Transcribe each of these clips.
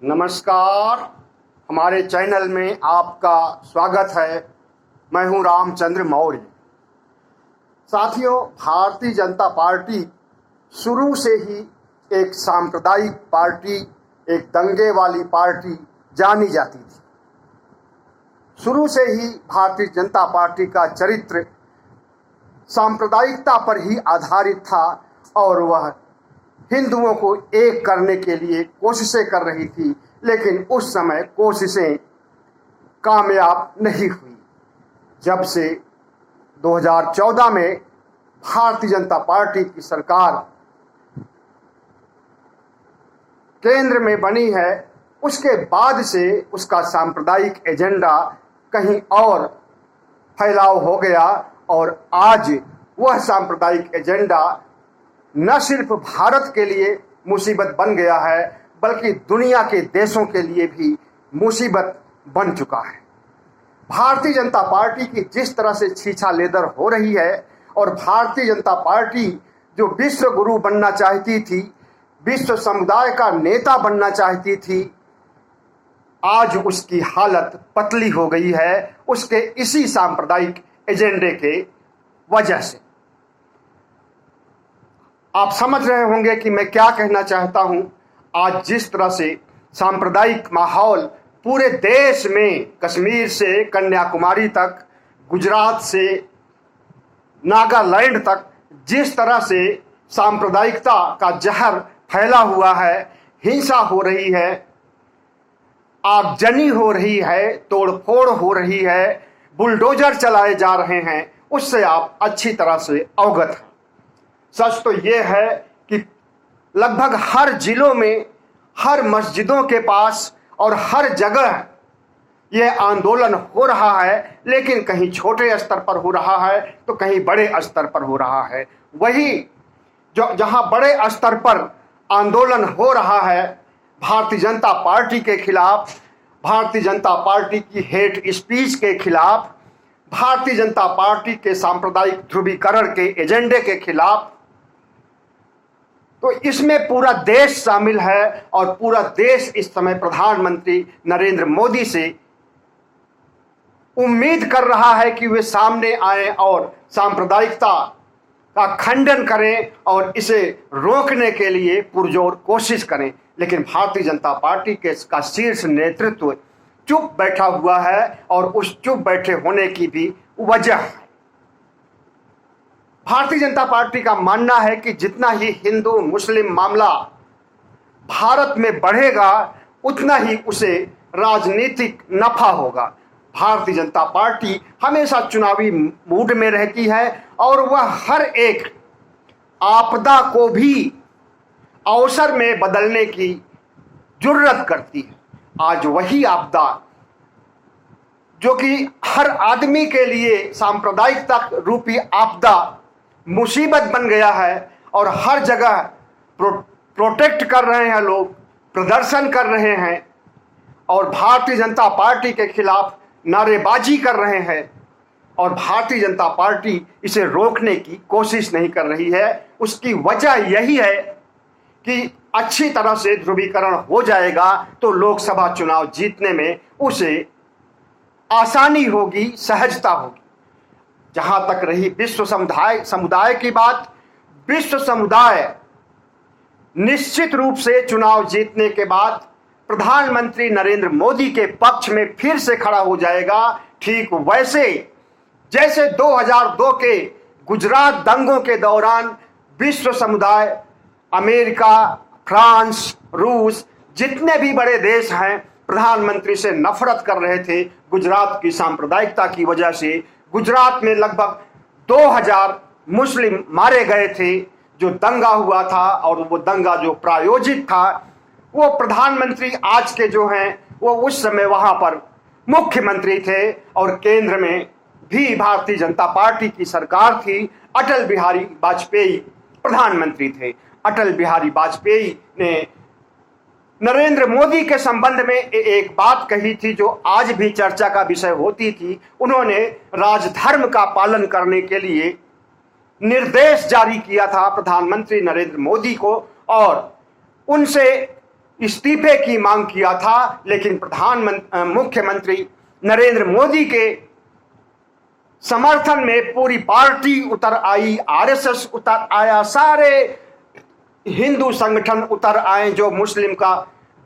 नमस्कार। हमारे चैनल में आपका स्वागत है। मैं हूं रामचंद्र मौर्य। साथियों, भारतीय जनता पार्टी शुरू से ही एक सांप्रदायिक पार्टी, एक दंगे वाली पार्टी जानी जाती थी। शुरू से ही भारतीय जनता पार्टी का चरित्र सांप्रदायिकता पर ही आधारित था और वह हिंदुओं को एक करने के लिए कोशिशें कर रही थी, लेकिन उस समय कोशिशें कामयाब नहीं हुई। जब से 2014 में भारतीय जनता पार्टी की सरकार केंद्र में बनी है, उसके बाद से उसका सांप्रदायिक एजेंडा कहीं और फैलाव हो गया और आज वह सांप्रदायिक एजेंडा न सिर्फ भारत के लिए मुसीबत बन गया है, बल्कि दुनिया के देशों के लिए भी मुसीबत बन चुका है। भारतीय जनता पार्टी की जिस तरह से छीछा लेदर हो रही है और भारतीय जनता पार्टी जो विश्व गुरु बनना चाहती थी, विश्व समुदाय का नेता बनना चाहती थी, आज उसकी हालत पतली हो गई है, उसके इसी सांप्रदायिक एजेंडे के वजह से। आप समझ रहे होंगे कि मैं क्या कहना चाहता हूं। आज जिस तरह से सांप्रदायिक माहौल पूरे देश में, कश्मीर से कन्याकुमारी तक, गुजरात से नागालैंड तक, जिस तरह से सांप्रदायिकता का जहर फैला हुआ है, हिंसा हो रही है, आगजनी हो रही है, तोड़फोड़ हो रही है, बुलडोजर चलाए जा रहे हैं, उससे आप अच्छी तरह से अवगत हैं। सच तो यह है कि लगभग हर जिलों में, हर मस्जिदों के पास और हर जगह यह आंदोलन हो रहा है, लेकिन कहीं छोटे स्तर पर हो रहा है तो कहीं बड़े स्तर पर हो रहा है। वही जो जहां बड़े स्तर पर आंदोलन हो रहा है भारतीय जनता पार्टी के खिलाफ, भारतीय जनता पार्टी की हेट स्पीच के खिलाफ, भारतीय जनता पार्टी के सांप्रदायिक ध्रुवीकरण के एजेंडे के खिलाफ, तो इसमें पूरा देश शामिल है और पूरा देश इस समय प्रधानमंत्री नरेंद्र मोदी से उम्मीद कर रहा है कि वे सामने आए और सांप्रदायिकता का खंडन करें और इसे रोकने के लिए पुरजोर कोशिश करें। लेकिन भारतीय जनता पार्टी का शीर्ष नेतृत्व चुप बैठा हुआ है और उस चुप बैठे होने की भी वजह है। भारतीय जनता पार्टी का मानना है कि जितना ही हिंदू मुस्लिम मामला भारत में बढ़ेगा, उतना ही उसे राजनीतिक नफा होगा। भारतीय जनता पार्टी हमेशा चुनावी मूड में रहती है और वह हर एक आपदा को भी अवसर में बदलने की जुर्रत करती है। आज वही आपदा जो कि हर आदमी के लिए सांप्रदायिकता रूपी आपदा मुसीबत बन गया है और हर जगह प्रोटेक्ट कर रहे हैं लोग, प्रदर्शन कर रहे हैं और भारतीय जनता पार्टी के खिलाफ नारेबाजी कर रहे हैं और भारतीय जनता पार्टी इसे रोकने की कोशिश नहीं कर रही है। उसकी वजह यही है कि अच्छी तरह से ध्रुवीकरण हो जाएगा तो लोकसभा चुनाव जीतने में उसे आसानी होगी, सहजता होगी। जहां तक रही विश्व समुदाय की बात, विश्व समुदाय निश्चित रूप से चुनाव जीतने के बाद प्रधानमंत्री नरेंद्र मोदी के पक्ष में फिर से खड़ा हो जाएगा। ठीक वैसे जैसे 2002 के गुजरात दंगों के दौरान विश्व समुदाय, अमेरिका, फ्रांस, रूस, जितने भी बड़े देश हैं, प्रधानमंत्री से नफरत कर रहे थे गुजरात की सांप्रदायिकता की वजह से। गुजरात में लगभग 2000 मुस्लिम मारे गए थे जो दंगा हुआ था और वो दंगा जो प्रायोजित था, वो प्रधानमंत्री आज के जो हैं वो उस समय वहां पर मुख्यमंत्री थे और केंद्र में भी भारतीय जनता पार्टी की सरकार थी। अटल बिहारी वाजपेयी प्रधानमंत्री थे। अटल बिहारी वाजपेयी ने नरेंद्र मोदी के संबंध में एक बात कही थी जो आज भी चर्चा का विषय होती थी। उन्होंने राजधर्म का पालन करने के लिए निर्देश जारी किया था प्रधानमंत्री नरेंद्र मोदी को और उनसे इस्तीफे की मांग किया था, लेकिन मुख्यमंत्री नरेंद्र मोदी के समर्थन में पूरी पार्टी उतर आई, आरएसएस उतर आया, सारे हिंदू संगठन उतर आए जो मुस्लिम का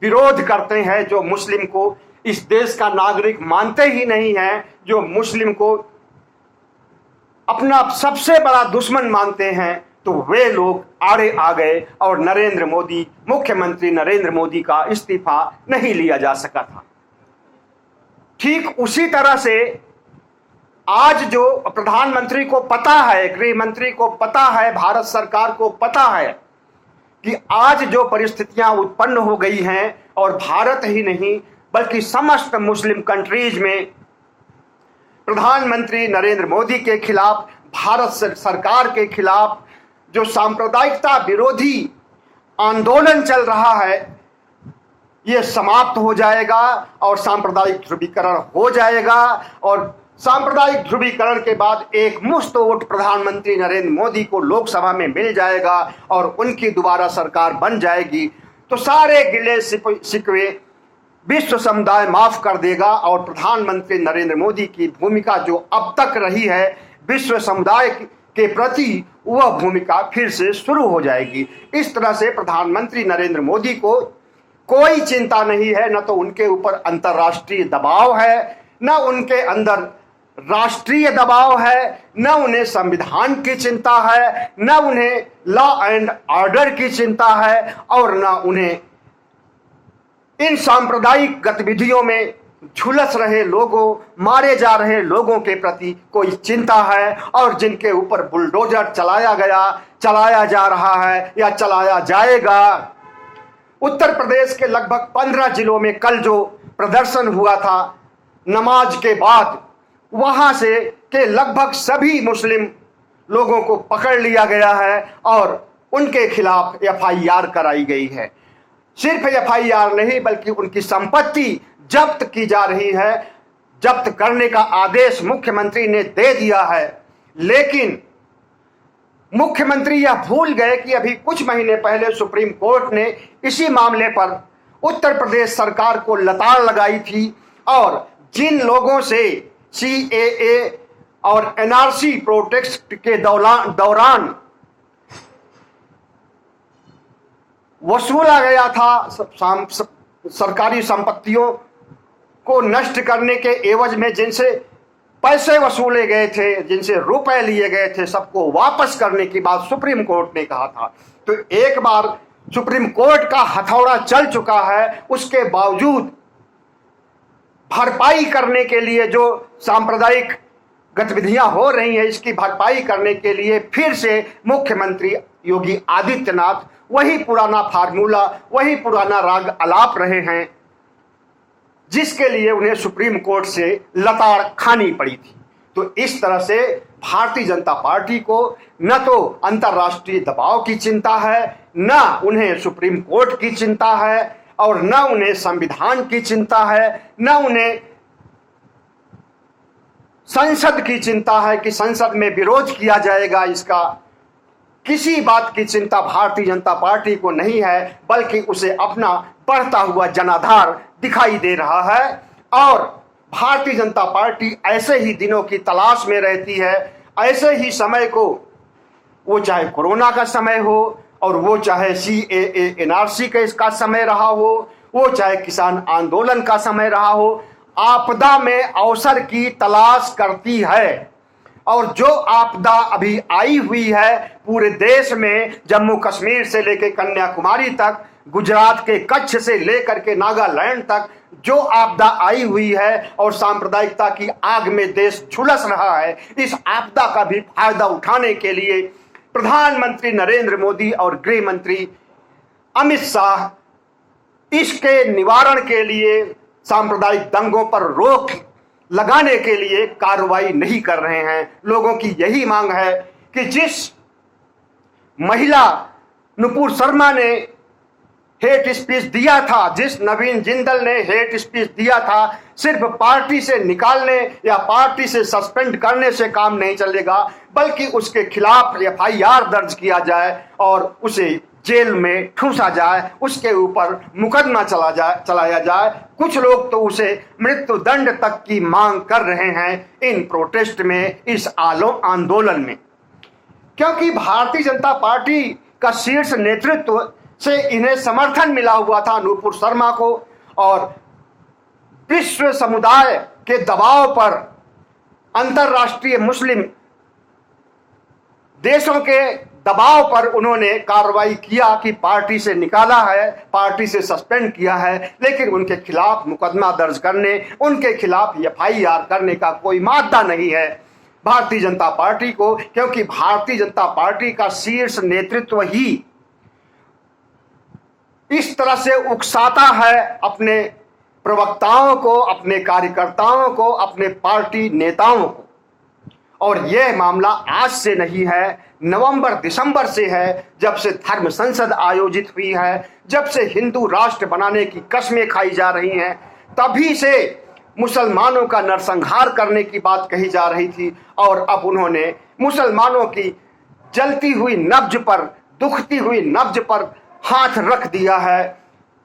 विरोध करते हैं, जो मुस्लिम को इस देश का नागरिक मानते ही नहीं है, जो मुस्लिम को अपना सबसे बड़ा दुश्मन मानते हैं। तो वे लोग आड़े आ गए और मुख्यमंत्री नरेंद्र मोदी का इस्तीफा नहीं लिया जा सका था। ठीक उसी तरह से आज जो प्रधानमंत्री को पता है, गृह मंत्री को पता है, भारत सरकार को पता है कि आज जो परिस्थितियां उत्पन्न हो गई हैं, और भारत ही नहीं बल्कि समस्त मुस्लिम कंट्रीज में प्रधानमंत्री नरेंद्र मोदी के खिलाफ, भारत सरकार के खिलाफ जो सांप्रदायिकता विरोधी आंदोलन चल रहा है, यह समाप्त हो जाएगा और सांप्रदायिक ध्रुवीकरण हो जाएगा। और सांप्रदायिक ध्रुवीकरण के बाद एक मुश्त वोट प्रधानमंत्री नरेंद्र मोदी को लोकसभा में मिल जाएगा और उनकी दोबारा सरकार बन जाएगी। तो सारे गिले शिकवे विश्व समुदाय माफ कर देगा और प्रधानमंत्री नरेंद्र मोदी की भूमिका जो अब तक रही है विश्व समुदाय के प्रति, वह भूमिका फिर से शुरू हो जाएगी। इस तरह से प्रधानमंत्री नरेंद्र मोदी को कोई चिंता नहीं है, न तो उनके ऊपर अंतर्राष्ट्रीय दबाव है, न उनके अंदर राष्ट्रीय दबाव है, न उन्हें संविधान की चिंता है, न उन्हें लॉ एंड ऑर्डर की चिंता है, और न उन्हें इन सांप्रदायिक गतिविधियों में झुलस रहे लोगों, मारे जा रहे लोगों के प्रति कोई चिंता है। और जिनके ऊपर बुलडोजर चलाया जा रहा है या चलाया जाएगा। उत्तर प्रदेश के लगभग 15 जिलों में कल जो प्रदर्शन हुआ था नमाज के बाद, वहां से के लगभग सभी मुस्लिम लोगों को पकड़ लिया गया है और उनके खिलाफ एफआईआर कराई गई है। सिर्फ एफआईआर नहीं बल्कि उनकी संपत्ति जब्त की जा रही है। जब्त करने का आदेश मुख्यमंत्री ने दे दिया है, लेकिन मुख्यमंत्री यह भूल गए कि अभी कुछ महीने पहले सुप्रीम कोर्ट ने इसी मामले पर उत्तर प्रदेश सरकार को लताड़ लगाई थी, और जिन लोगों से CAA और NRC प्रोटेस्ट के दौरान वसूला गया था सरकारी संपत्तियों को नष्ट करने के एवज में, जिनसे पैसे वसूले गए थे, जिनसे रुपए लिए गए थे, सबको वापस करने की बात सुप्रीम कोर्ट ने कहा था। तो एक बार सुप्रीम कोर्ट का हथौड़ा चल चुका है, उसके बावजूद भरपाई करने के लिए जो सांप्रदायिक गतिविधियां हो रही हैं, इसकी भरपाई करने के लिए फिर से मुख्यमंत्री योगी आदित्यनाथ वही पुराना फार्मूला, वही पुराना राग अलाप रहे हैं, जिसके लिए उन्हें सुप्रीम कोर्ट से लताड़ खानी पड़ी थी। तो इस तरह से भारतीय जनता पार्टी को न तो अंतर्राष्ट्रीय दबाव की चिंता है, न उन्हें सुप्रीम कोर्ट की चिंता है, और न उन्हें संविधान की चिंता है, न उन्हें संसद की चिंता है कि संसद में विरोध किया जाएगा। इसका किसी बात की चिंता भारतीय जनता पार्टी को नहीं है, बल्कि उसे अपना बढ़ता हुआ जनाधार दिखाई दे रहा है। और भारतीय जनता पार्टी ऐसे ही दिनों की तलाश में रहती है, ऐसे ही समय को, वो चाहे कोरोना का समय हो, और वो चाहे CAA NRC का इसका समय रहा हो, वो चाहे किसान आंदोलन का समय रहा हो, आपदा में अवसर की तलाश करती है। और जो आपदा अभी आई हुई है पूरे देश में, जम्मू कश्मीर से लेकर कन्याकुमारी तक, गुजरात के कच्छ से लेकर के नागालैंड तक जो आपदा आई हुई है, और सांप्रदायिकता की आग में देश झुलस रहा है, इस आपदा का भी फायदा उठाने के लिए प्रधानमंत्री नरेंद्र मोदी और गृह मंत्री अमित शाह इसके निवारण के लिए, सांप्रदायिक दंगों पर रोक लगाने के लिए कार्रवाई नहीं कर रहे हैं। लोगों की यही मांग है कि जिस महिला नुपुर शर्मा ने हेट स्पीच दिया था, जिस नवीन जिंदल ने हेट स्पीच दिया था, सिर्फ पार्टी से निकालने या पार्टी से सस्पेंड करने से काम नहीं चलेगा, बल्कि उसके खिलाफ FIR दर्ज किया जाए और उसे जेल में ठूंसा जाए, उसके ऊपर मुकदमा चलाया जाए। कुछ लोग तो उसे मृत्यु दंड तक की मांग कर रहे हैं इन प्रोटेस्ट में, इस आंदोलन में, क्योंकि भारतीय जनता पार्टी का शीर्ष नेतृत्व से इन्हें समर्थन मिला हुआ था नूपुर शर्मा को, और विश्व समुदाय के दबाव पर अंतर्राष्ट्रीय मुस्लिम देशों के दबाव पर उन्होंने कार्रवाई किया कि पार्टी से निकाला है, पार्टी से सस्पेंड किया है, लेकिन उनके खिलाफ मुकदमा दर्ज करने, उनके खिलाफ एफआईआर करने का कोई मादा नहीं है भारतीय जनता पार्टी को, क्योंकि भारतीय जनता पार्टी का शीर्ष नेतृत्व ही इस तरह से उकसाता है अपने प्रवक्ताओं को, अपने कार्यकर्ताओं को, अपने पार्टी नेताओं को। और यह मामला आज से नहीं है, नवंबर दिसंबर से है, जब से धर्म संसद आयोजित हुई है, जब से हिंदू राष्ट्र बनाने की कस्में खाई जा रही हैं, तभी से मुसलमानों का नरसंहार करने की बात कही जा रही थी। और अब उन्होंने मुसलमानों की जलती हुई नब्ज पर, दुखती हुई नब्ज पर हाथ रख दिया है।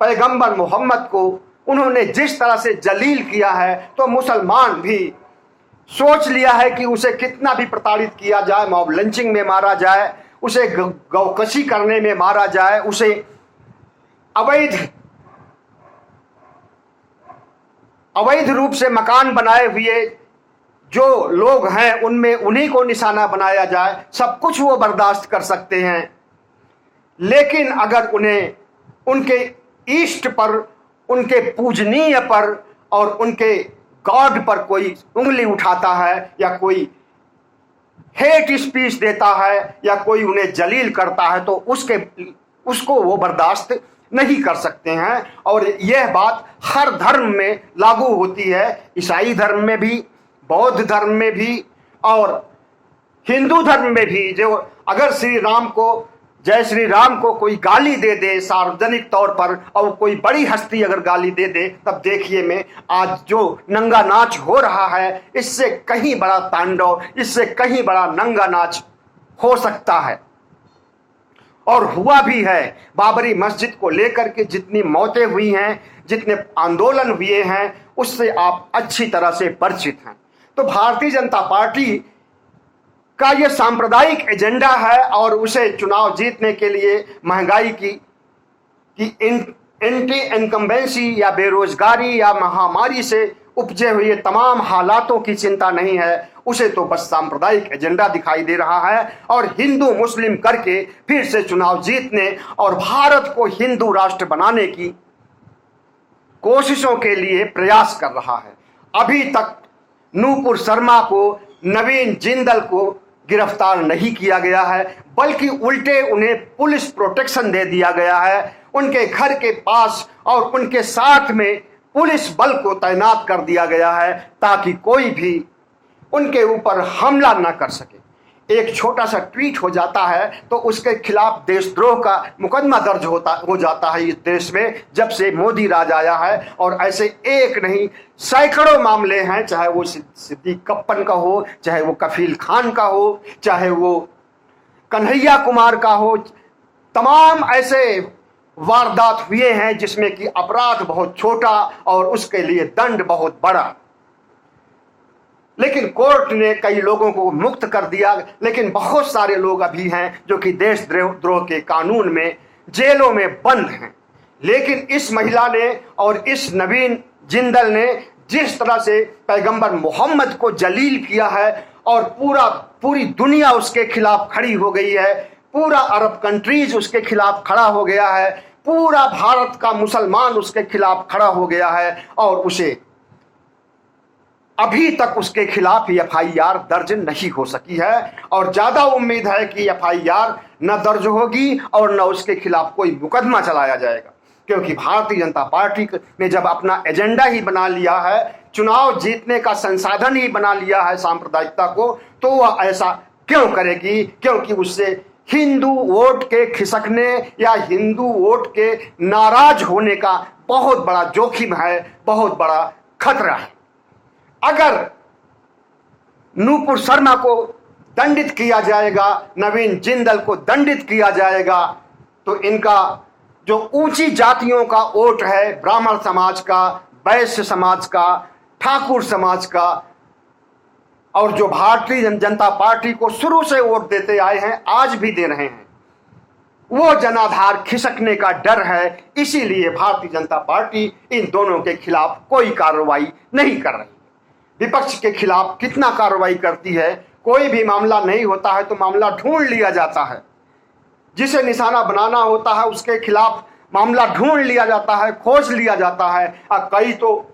पैगंबर मोहम्मद को उन्होंने जिस तरह से जलील किया है, तो मुसलमान भी सोच लिया है कि उसे कितना भी प्रताड़ित किया जाए, मॉब लंचिंग में मारा जाए, उसे गौकशी करने में मारा जाए, उसे अवैध रूप से मकान बनाए हुए जो लोग हैं उनमें उन्हीं को निशाना बनाया जाए, सब कुछ वो बर्दाश्त कर सकते हैं। लेकिन अगर उन्हें उनके इष्ट पर, उनके पूजनीय पर और उनके गॉड पर कोई उंगली उठाता है, या कोई हेट स्पीच देता है, या कोई उन्हें जलील करता है, तो उसको वो बर्दाश्त नहीं कर सकते हैं। और यह बात हर धर्म में लागू होती है, ईसाई धर्म में भी, बौद्ध धर्म में भी और हिंदू धर्म में भी। जो अगर श्री राम को, जय श्री राम को कोई गाली दे दे सार्वजनिक तौर पर, और कोई बड़ी हस्ती अगर गाली दे दे, तब देखिए में आज जो नंगा नाच हो रहा है, इससे कहीं बड़ा तांडव, इससे कहीं बड़ा नंगा नाच हो सकता है, और हुआ भी है। बाबरी मस्जिद को लेकर के जितनी मौतें हुई हैं, जितने आंदोलन हुए हैं, उससे आप अच्छी तरह से परिचित हैं। तो भारतीय जनता पार्टी का ये सांप्रदायिक एजेंडा है, और उसे चुनाव जीतने के लिए महंगाई की एंटी इनकम्बेंसी या बेरोजगारी या महामारी से उपजे हुए तमाम हालातों की चिंता नहीं है, उसे तो बस सांप्रदायिक एजेंडा दिखाई दे रहा है, और हिंदू मुस्लिम करके फिर से चुनाव जीतने और भारत को हिंदू राष्ट्र बनाने की कोशिशों के लिए प्रयास कर रहा है। अभी तक नूपुर शर्मा को, नवीन जिंदल को गिरफ्तार नहीं किया गया है, बल्कि उल्टे उन्हें पुलिस प्रोटेक्शन दे दिया गया है। उनके घर के पास और उनके साथ में पुलिस बल को तैनात कर दिया गया है, ताकि कोई भी उनके ऊपर हमला न कर सके। एक छोटा सा ट्वीट हो जाता है तो उसके खिलाफ देशद्रोह का मुकदमा दर्ज हो जाता है इस देश में, जब से मोदी राज आया है। और ऐसे एक नहीं, सैकड़ों मामले हैं, चाहे वो सिद्दीक कप्पन का हो, चाहे वो कफील खान का हो, चाहे वो कन्हैया कुमार का हो। तमाम ऐसे वारदात हुए हैं जिसमें कि अपराध बहुत छोटा और उसके लिए दंड बहुत बड़ा, लेकिन कोर्ट ने कई लोगों को मुक्त कर दिया। लेकिन बहुत सारे लोग अभी हैं जो कि देशद्रोह के कानून में जेलों में बंद हैं। लेकिन इस महिला ने और इस नवीन जिंदल ने जिस तरह से पैगंबर मोहम्मद को जलील किया है, और पूरी दुनिया उसके खिलाफ खड़ी हो गई है, पूरा अरब कंट्रीज उसके खिलाफ खड़ा हो गया है, पूरा भारत का मुसलमान उसके खिलाफ खड़ा हो गया है, और उसे अभी तक उसके खिलाफ एफआईआर दर्ज नहीं हो सकी है। और ज्यादा उम्मीद है कि एफआईआर न दर्ज होगी और न उसके खिलाफ कोई मुकदमा चलाया जाएगा, क्योंकि भारतीय जनता पार्टी ने जब अपना एजेंडा ही बना लिया है, चुनाव जीतने का संसाधन ही बना लिया है सांप्रदायिकता को, तो वह ऐसा क्यों करेगी? क्योंकि उससे हिंदू वोट के खिसकने या हिंदू वोट के नाराज होने का बहुत बड़ा जोखिम है, बहुत बड़ा खतरा है। अगर नूपुर शर्मा को दंडित किया जाएगा, नवीन जिंदल को दंडित किया जाएगा, तो इनका जो ऊंची जातियों का वोट है, ब्राह्मण समाज का, वैश्य समाज का, ठाकुर समाज का, और जो भारतीय जनता पार्टी को शुरू से वोट देते आए हैं, आज भी दे रहे हैं, वो जनाधार खिसकने का डर है। इसीलिए भारतीय जनता पार्टी इन दोनों के खिलाफ कोई कार्रवाई नहीं कर रही। विपक्ष के खिलाफ कितना कार्रवाई करती है? कोई भी मामला नहीं होता है तो मामला ढूंढ लिया जाता है, जिसे निशाना बनाना होता है उसके खिलाफ मामला ढूंढ लिया जाता है, खोज लिया जाता है। कई तो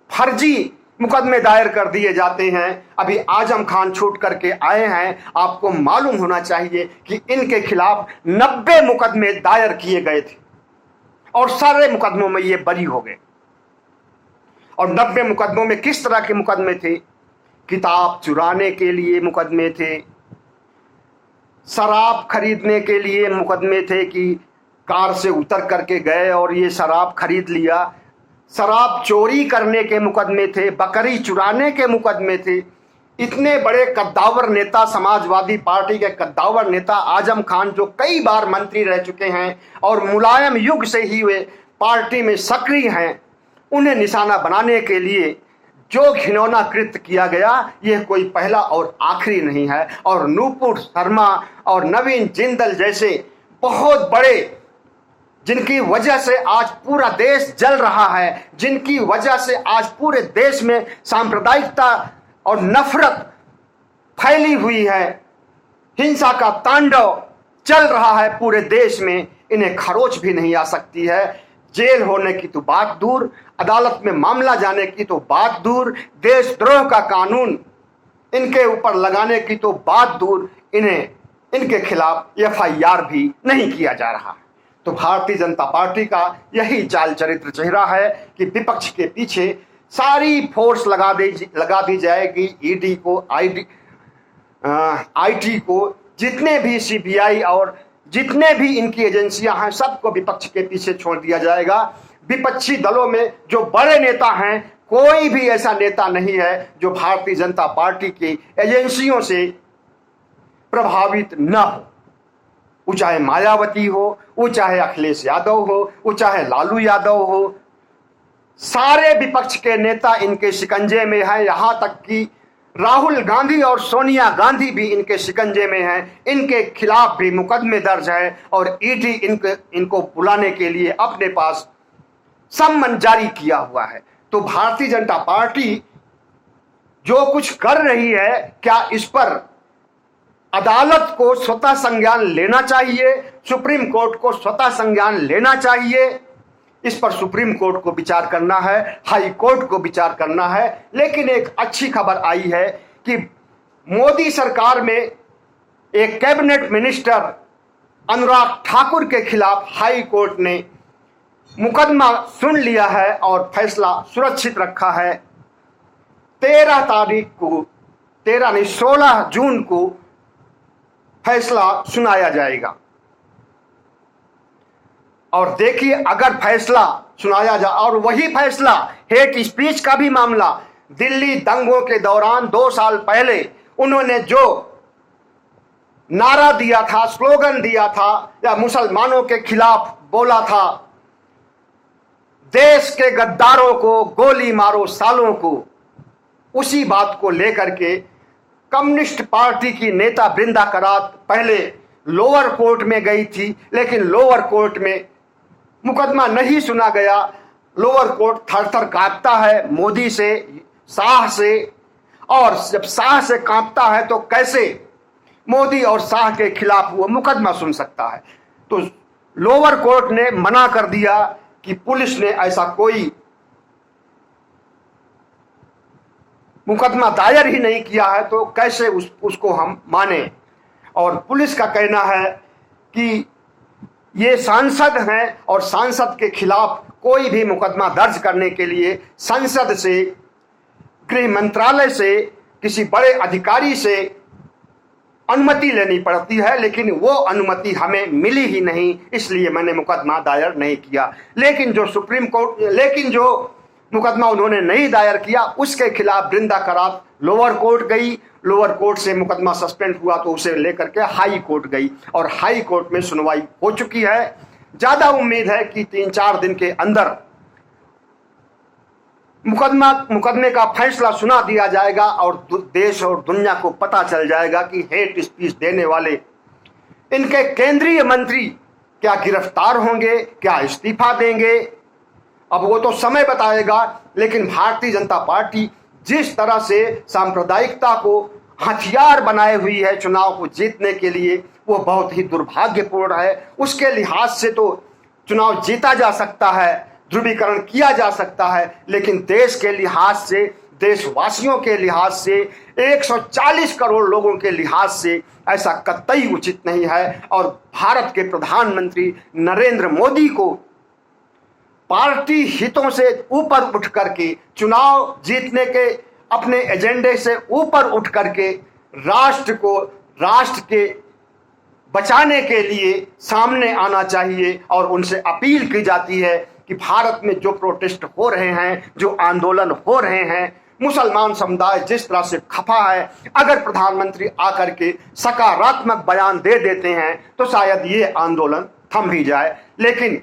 फर्जी मुकदमे दायर कर दिए जाते हैं। अभी आजम खान छूट करके आए हैं, आपको मालूम होना चाहिए कि इनके खिलाफ 90 मुकदमे दायर किए गए थे और सारे मुकदमों में ये बरी हो गए। और 90 मुकदमों में किस तरह के मुकदमे थे? किताब चुराने के लिए मुकदमे थे, शराब खरीदने के लिए मुकदमे थे कि कार से उतर करके गए और ये शराब खरीद लिया, शराब चोरी करने के मुकदमे थे, बकरी चुराने के मुकदमे थे। इतने बड़े कद्दावर नेता, समाजवादी पार्टी के कद्दावर नेता आजम खान, जो कई बार मंत्री रह चुके हैं और मुलायम युग से ही वे पार्टी में सक्रिय हैं, उन्हें निशाना बनाने के लिए जो घिनौना कृत्य किया गया, यह कोई पहला और आखिरी नहीं है। और नूपुर शर्मा और नवीन जिंदल जैसे बहुत बड़े, जिनकी वजह से आज पूरा देश जल रहा है, जिनकी वजह से आज पूरे देश में सांप्रदायिकता और नफरत फैली हुई है, हिंसा का तांडव चल रहा है पूरे देश में, इन्हें खरोच भी नहीं आ सकती है। जेल होने की तो बात दूर, अदालत में मामला जाने की तो बात दूर, देशद्रोह का कानून इनके ऊपर लगाने की तो बात दूर, इनके खिलाफ FIR भी नहीं किया जा रहा। तो भारतीय जनता पार्टी का यही चाल चरित्र चेहरा है कि विपक्ष के पीछे सारी फोर्स लगा दी जाएगी, ED को, IT को, जितने भी CBI और जितने भी इनकी एजेंसियां हैं, सबको विपक्ष के पीछे छोड़ दिया जाएगा। विपक्षी दलों में जो बड़े नेता हैं, कोई भी ऐसा नेता नहीं है जो भारतीय जनता पार्टी की एजेंसियों से प्रभावित न हो। वो चाहे मायावती हो, वो चाहे अखिलेश यादव हो, वो चाहे लालू यादव हो, सारे विपक्ष के नेता इनके शिकंजे में हैं। यहां तक कि राहुल गांधी और सोनिया गांधी भी इनके शिकंजे में हैं। इनके खिलाफ भी मुकदमे दर्ज है और ED इनको बुलाने के लिए अपने पास सम्मन जारी किया हुआ है। तो भारतीय जनता पार्टी जो कुछ कर रही है, क्या इस पर अदालत को स्वतः संज्ञान लेना चाहिए? सुप्रीम कोर्ट को स्वतः संज्ञान लेना चाहिए? इस पर सुप्रीम कोर्ट को विचार करना है, हाई कोर्ट को विचार करना है। लेकिन एक अच्छी खबर आई है कि मोदी सरकार में एक कैबिनेट मिनिस्टर अनुराग ठाकुर के खिलाफ हाई कोर्ट ने मुकदमा सुन लिया है और फैसला सुरक्षित रखा है। 16 जून को फैसला सुनाया जाएगा। और देखिए, अगर फैसला सुनाया जाए और वही फैसला हेट स्पीच का भी मामला, दिल्ली दंगों के दौरान 2 साल पहले उन्होंने जो नारा दिया था, स्लोगन दिया था या मुसलमानों के खिलाफ बोला था, देश के गद्दारों को गोली मारो सालों को, उसी बात को लेकर के कम्युनिस्ट पार्टी की नेता बृंदा करात पहले लोअर कोर्ट में गई थी, लेकिन लोअर कोर्ट में मुकदमा नहीं सुना गया। लोअर कोर्ट थर-थर कांपता है मोदी से, शाह से, और जब शाह से कांपता है तो कैसे मोदी और शाह के खिलाफ वो मुकदमा सुन सकता है? तो लोअर कोर्ट ने मना कर दिया कि पुलिस ने ऐसा कोई मुकदमा दायर ही नहीं किया है, तो कैसे उसको हम माने। और पुलिस का कहना है कि ये सांसद हैं और सांसद के खिलाफ कोई भी मुकदमा दर्ज करने के लिए संसद से, गृह मंत्रालय से, किसी बड़े अधिकारी से अनुमति लेनी पड़ती है, लेकिन वो अनुमति हमें मिली ही नहीं, इसलिए मैंने मुकदमा दायर नहीं किया। लेकिन जो मुकदमा उन्होंने नहीं दायर किया, उसके खिलाफ बृंदा करात लोअर कोर्ट गई लोअर कोर्ट से मुकदमा सस्पेंड हुआ तो उसे लेकर के हाई कोर्ट गई और हाई कोर्ट में सुनवाई हो चुकी है। ज्यादा उम्मीद है कि 3-4 दिन के अंदर मुकदमे का फैसला सुना दिया जाएगा और देश और दुनिया को पता चल जाएगा कि हेट स्पीच देने वाले इनके केंद्रीय मंत्री क्या गिरफ्तार होंगे, क्या इस्तीफा देंगे, अब वो तो समय बताएगा। लेकिन भारतीय जनता पार्टी जिस तरह से सांप्रदायिकता को हथियार बनाए हुई है चुनाव को जीतने के लिए, वो बहुत ही दुर्भाग्यपूर्ण है। उसके लिहाज से तो चुनाव जीता जा सकता है, ध्रुवीकरण किया जा सकता है, लेकिन देश के लिहाज से, देशवासियों के लिहाज से, 140 करोड़ लोगों के लिहाज से ऐसा कतई उचित नहीं है। और भारत के प्रधानमंत्री नरेंद्र मोदी को पार्टी हितों से ऊपर उठ करके, चुनाव जीतने के अपने एजेंडे से ऊपर उठ करके राष्ट्र के बचाने के लिए सामने आना चाहिए। और उनसे अपील की जाती है कि भारत में जो प्रोटेस्ट हो रहे हैं, जो आंदोलन हो रहे हैं, मुसलमान समुदाय जिस तरह से खफा है, अगर प्रधानमंत्री आकर के सकारात्मक बयान दे देते हैं तो शायद ये आंदोलन थम भी जाए। लेकिन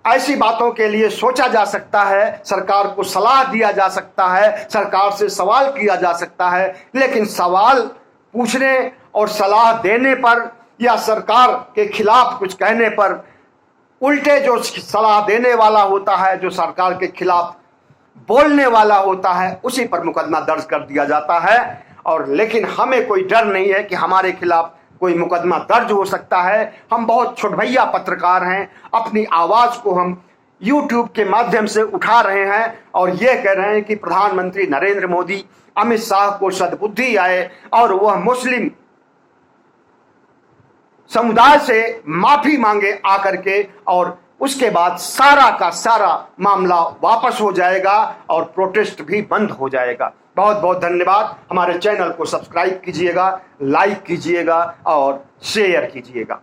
ऐसी बातों के लिए सोचा जा सकता है, सरकार को सलाह दिया जा सकता है, सरकार से सवाल किया जा सकता है, लेकिन सवाल पूछने और सलाह देने पर या सरकार के खिलाफ कुछ कहने पर उल्टे जो सलाह देने वाला होता है, जो सरकार के खिलाफ बोलने वाला होता है, उसी पर मुकदमा दर्ज कर दिया जाता है। और लेकिन हमें कोई डर नहीं है कि हमारे खिलाफ कोई मुकदमा दर्ज हो सकता है। हम बहुत छुटभैया पत्रकार हैं, अपनी आवाज को हम YouTube के माध्यम से उठा रहे हैं और ये कह रहे हैं कि प्रधानमंत्री नरेंद्र मोदी, अमित शाह को सद्बुद्धि आए और वह मुस्लिम समुदाय से माफी मांगे आकर के, और उसके बाद सारा का सारा मामला वापस हो जाएगा और प्रोटेस्ट भी बंद हो जाएगा। बहुत बहुत धन्यवाद। हमारे चैनल को सब्सक्राइब कीजिएगा, लाइक कीजिएगा और शेयर कीजिएगा।